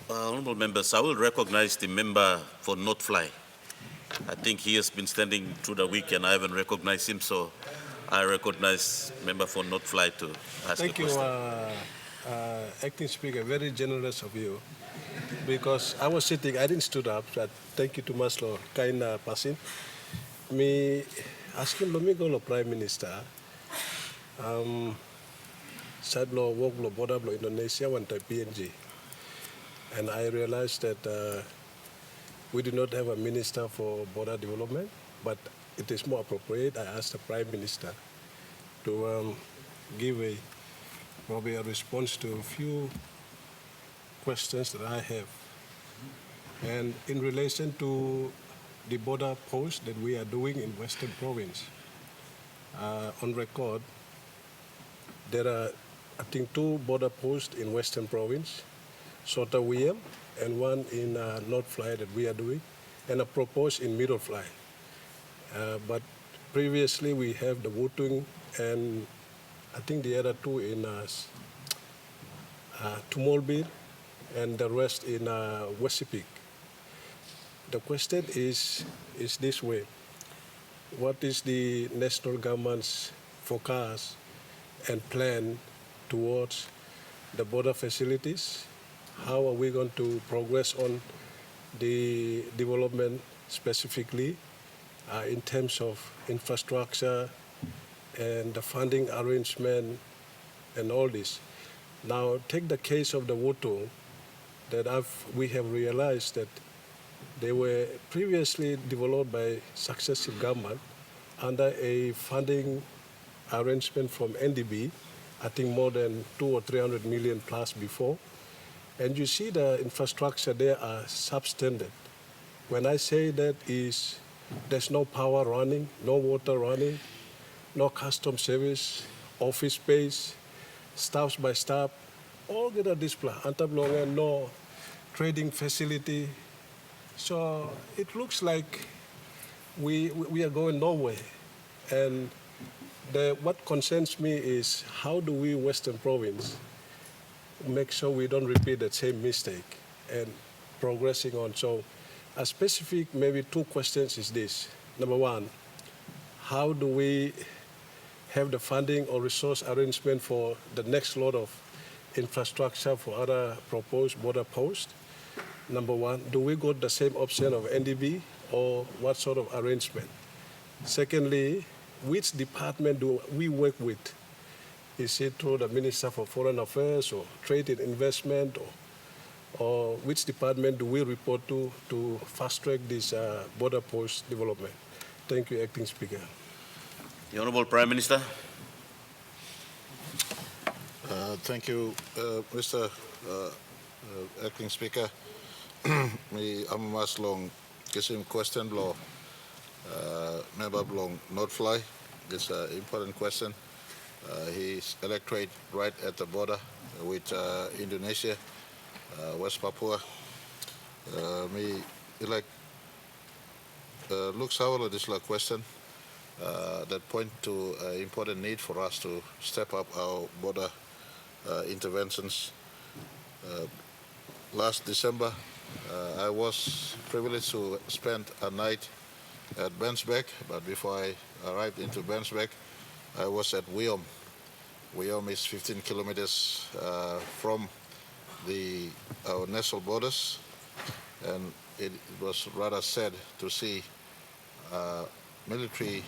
Honourable members, I will recognize the member for Not Fly. I think he has been standing through the week and I haven't recognized him, so I recognize member for Not Fly to ask a Thank you, question. Acting Speaker. Very generous of you. Because I was sitting, I didn't stood up. But thank you to Maslo, kind passing. Me asking Lomigolo Prime Minister, said lo work lo border lo Indonesia went to PNG, and I realized that we do not have a minister for border development, but it is more appropriate. I asked the Prime Minister to give probably a response to a few questions that I have. And in relation to the border post that we are doing in Western Province, on record, there are, I think, 2 border posts in Western Province, Sota William, and one in North Fly that we are doing, and a proposed in Middle Fly. But previously we have the Wutung and I think the other 2 in Tumolbir and the rest in Wesipik. The question is this way. What is the national government's focus and plan towards the border facilities? How are we going to progress on the development specifically in terms of infrastructure and the funding arrangement and all this? Now, take the case of the Wutung that we have realized that they were previously developed by successive government under a funding arrangement from NDB, I think more than 200 or 300 million plus before. And you see the infrastructure there are substandard. When I say that is there's no power running, no water running, no custom service, office space, staffs by staff, all get a display. Antablonga, no trading facility. So it looks like we are going nowhere. And what concerns me is how do we, Western Province, make sure we don't repeat that same mistake and progressing on. So a specific, maybe 2 questions is this. Number 1, how do we have the funding or resource arrangement for the next lot of infrastructure for other proposed border posts? Number 1, do we go the same option of NDB or what sort of arrangement? Secondly, which department do we work with? Is it through the Minister for Foreign Affairs or Trade and Investment, or which department do we report to fast-track this border post development? Thank you, Acting Speaker. The Honourable Prime Minister. Thank you, Mr. Acting Speaker. Me amamas long kisim question law member long not fly. It's an important question. His electorate right at the border with Indonesia, West Papua. Me like looks how this question that point to important need for us to step up our border interventions. Last December, I was privileged to spend a night at Bensbeck, but before I arrived into Bensbeck, I was at Wiom. Wiom is 15 kilometers from our national borders, and it was rather sad to see military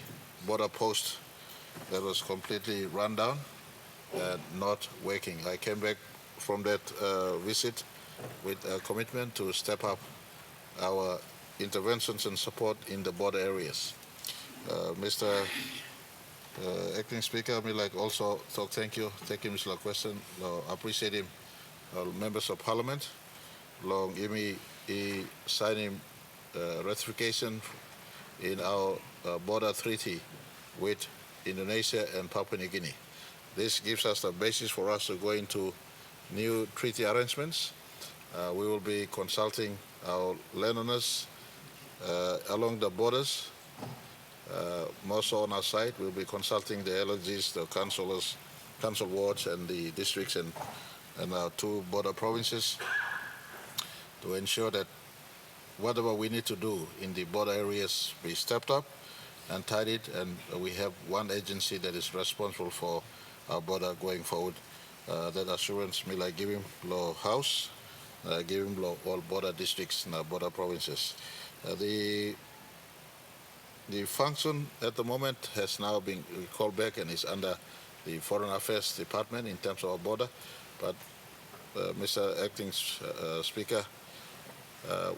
border post that was completely run down and not working. I came back from that visit with a commitment to step up our interventions and support in the border areas. Mr. Acting Speaker, I like also talk thank you, Mr. Question. Appreciate him, members of Parliament. Long imi signing ratification in our border treaty with Indonesia and Papua New Guinea. This gives us the basis for us to go into new treaty arrangements. We will be consulting our landowners along the borders. More so on our side, we'll be consulting the LGs, the councillors, council wards, and the districts and our 2 border provinces. to ensure that whatever we need to do in the border areas be stepped up and tidied, and we have one agency that is responsible for our border going forward. That assurance may I give him law house, give him law all border districts and our border provinces. The function at the moment has now been called back and is under the Foreign Affairs Department in terms of our border. But Mr. Acting Speaker,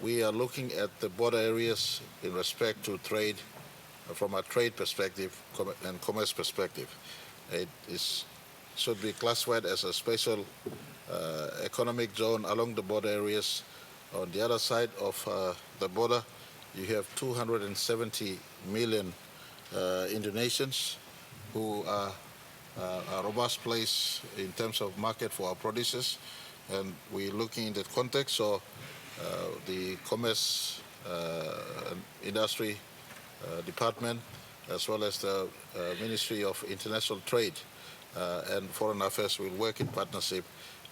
we are looking at the border areas in respect to trade from a trade perspective and commerce perspective. It should be classified as a special economic zone along the border areas. On the other side of the border, you have 270 million Indonesians who are a robust place in terms of market for our producers, and we're looking in that context. So the Commerce and Industry Department, as well as the Ministry of International Trade and Foreign Affairs, will work in partnership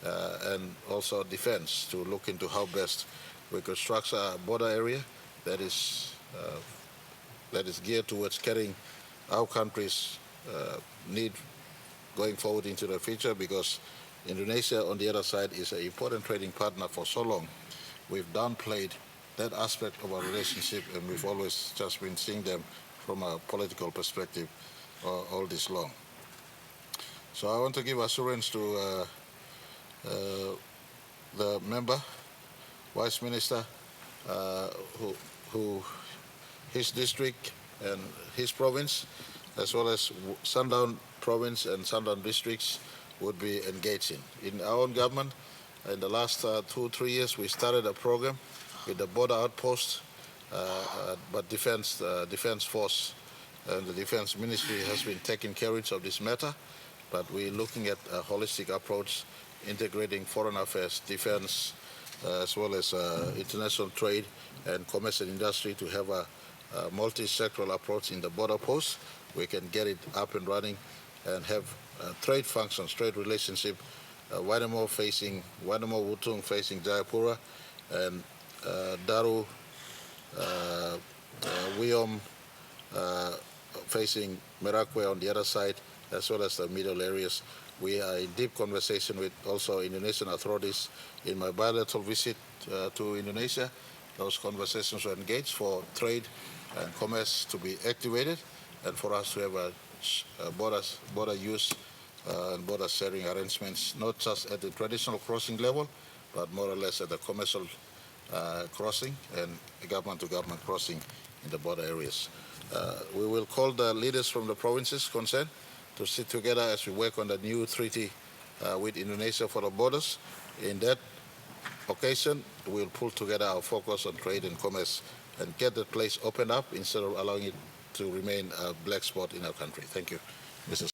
and also Defense to look into how best we could structure a border area that is geared towards carrying our country's need going forward into the future, because Indonesia, on the other side, is an important trading partner for so long. We've downplayed that aspect of our relationship, and we've always just been seeing them from a political perspective all this long. So I want to give assurance to the member, Vice Minister, who his district and his province, as well as Sundown province and Sundown districts, would be engaged in. In our own government, in the last 2-3 years, we started a program with the border outpost, but Defense Force and the Defense Ministry has been taking care of this matter. But we're looking at a holistic approach, integrating foreign affairs, defense, as well as international trade and commerce and industry to have a multi-sectoral approach in the border post. We can get it up and running and have trade functions, trade relationship, Wainamo Wutung facing Jayapura, and Daru, Wiom facing Marape on the other side, as well as the middle areas. We are in deep conversation with also Indonesian authorities. In my bilateral visit to Indonesia, those conversations were engaged for trade and commerce to be activated, and for us to have a border use and border sharing arrangements, not just at the traditional crossing level, but more or less at the commercial crossing and government-to-government crossing in the border areas. We will call the leaders from the provinces concerned to sit together as we work on the new treaty with Indonesia for the borders. In that occasion, we'll pull together our focus on trade and commerce and get the place opened up instead of allowing it to remain a black spot in our country. Thank you, Mr.